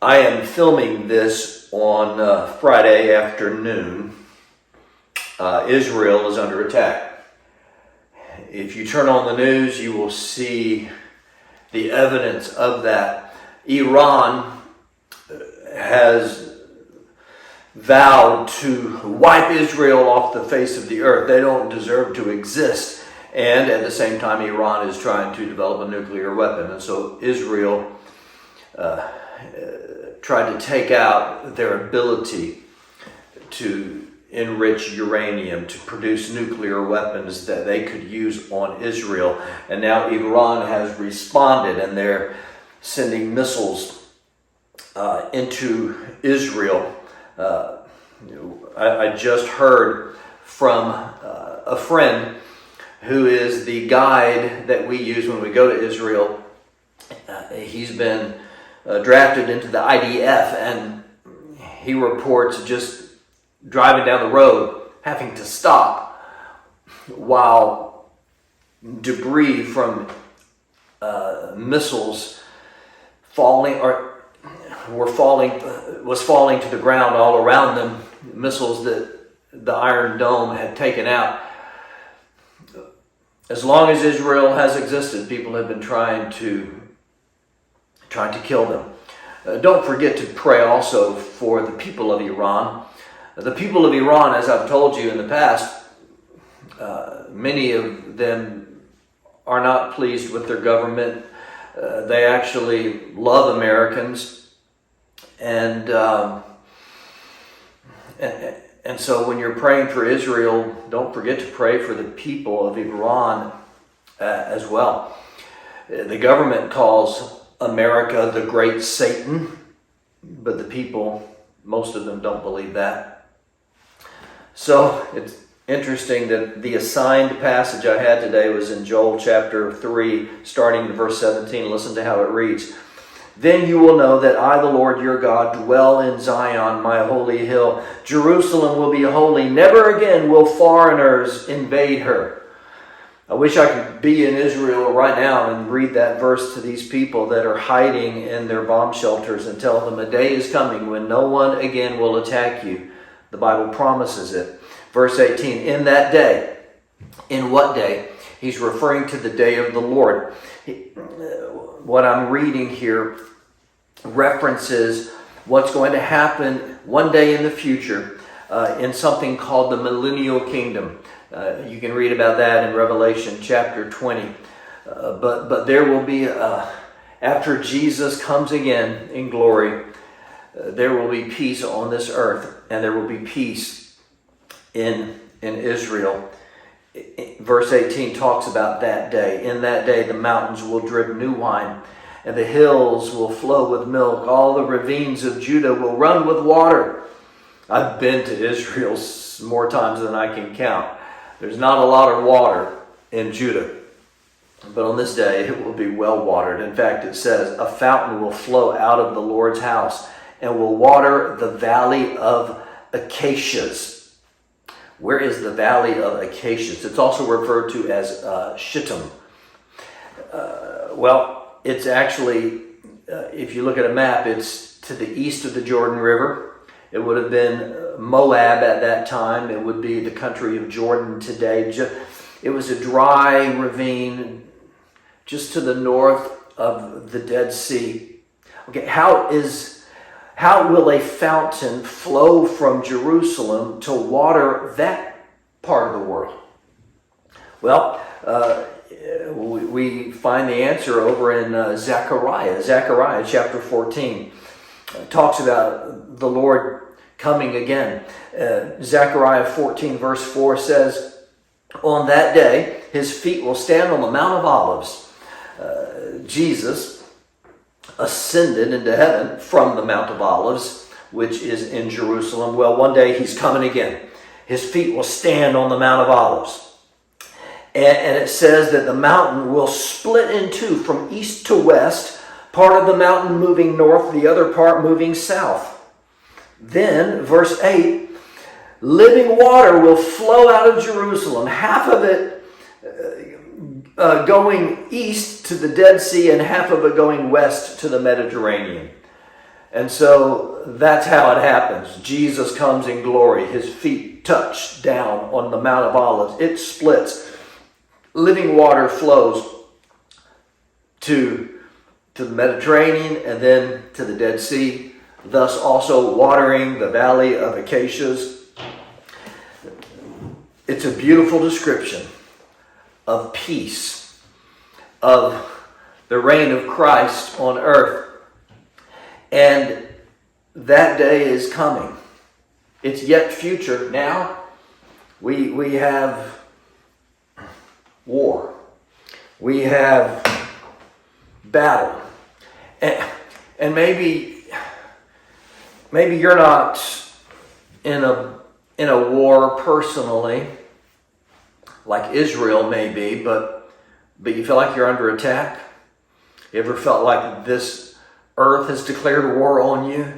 I am filming this on Friday afternoon. Israel is under attack. If you turn on the news, you will see the evidence of that. Iran has vowed to wipe Israel off the face of the earth. They don't deserve to exist. And at the same time, Iran is trying to develop a nuclear weapon. And so Israel tried to take out their ability to enrich uranium, to produce nuclear weapons that they could use on Israel. And now Iran has responded, and they're sending missiles into Israel. I just heard from a friend who is the guide that we use when we go to Israel. He's been drafted into the IDF, and he reports just driving down the road having to stop while debris from missiles was falling to the ground all around them, missiles that the Iron Dome had taken out. As long as Israel has existed, people have been trying to kill them. Don't forget to pray also for the people of Iran. The people of Iran, as I've told you in the past, many of them are not pleased with their government. They actually love Americans, and so when you're praying for Israel, don't forget to pray for the people of Iran as well. The government calls America the great Satan, but the people, most of them, don't believe that. So it's interesting that the assigned passage I had today was in Joel chapter 3, starting in verse 17. Listen to how it reads. Then you will know that I, the Lord your God, dwell in Zion, my holy hill. Jerusalem will be holy. Never again will foreigners invade her. I wish I could be in Israel right now and read that verse to these people that are hiding in their bomb shelters and tell them a day is coming when no one again will attack you. The Bible promises it. Verse 18, in that day. In what day? He's referring to the day of the Lord. What I'm reading here references what's going to happen one day in the future in something called the millennial kingdom. You can read about that in Revelation chapter 20. But there will be, after Jesus comes again in glory, there will be peace on this earth, and there will be peace in Israel. Verse 18 talks about that day. In that day, the mountains will drip new wine, and the hills will flow with milk. All the ravines of Judah will run with water. I've been to Israel more times than I can count. There's not a lot of water in Judah, but on this day it will be well watered. In fact, it says, a fountain will flow out of the Lord's house and will water the valley of acacias. Where is the valley of acacias? It's also referred to as Shittim. Well, it's actually, if you look at a map, it's to the east of the Jordan River. It would have been Moab at that time. It would be the country of Jordan today. It was a dry ravine just to the north of the Dead Sea. Okay, how will a fountain flow from Jerusalem to water that part of the world? Well, we find the answer over in Zechariah. Zechariah chapter 14 talks about the Lord coming again. Zechariah 14 verse 4 says, on that day his feet will stand on the Mount of Olives. Jesus ascended into heaven from the Mount of Olives, which is in Jerusalem. Well, one day he's coming again. His feet will stand on the Mount of Olives. And it says that the mountain will split in two from east to west, part of the mountain moving north, the other part moving south. Then, verse 8, living water will flow out of Jerusalem, half of it going east to the Dead Sea and half of it going west to the Mediterranean. And so that's how it happens. Jesus comes in glory. His feet touch down on the Mount of Olives. It splits. Living water flows to the Mediterranean and then to the Dead Sea, thus also watering the valley of Acacias. It's a beautiful description of peace, of the reign of Christ on earth. And that day is coming. It's yet future. Now we have war. We have battle. And maybe you're not in a war personally, like Israel may be, but you feel like you're under attack. You ever felt like this earth has declared war on you?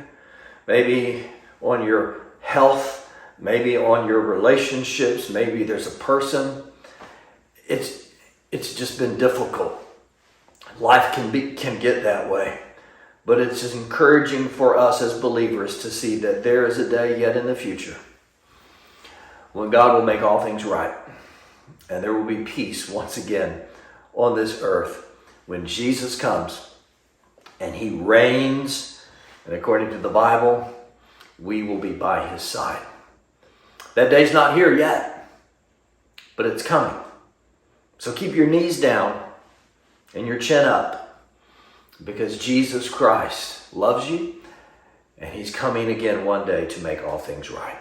Maybe on your health, maybe on your relationships, maybe there's a person. It's just been difficult. Life can get that way. But it's encouraging for us as believers to see that there is a day yet in the future when God will make all things right. And there will be peace once again on this earth when Jesus comes and he reigns. And according to the Bible, we will be by his side. That day's not here yet, but it's coming. So keep your knees down and your chin up, because Jesus Christ loves you and he's coming again one day to make all things right.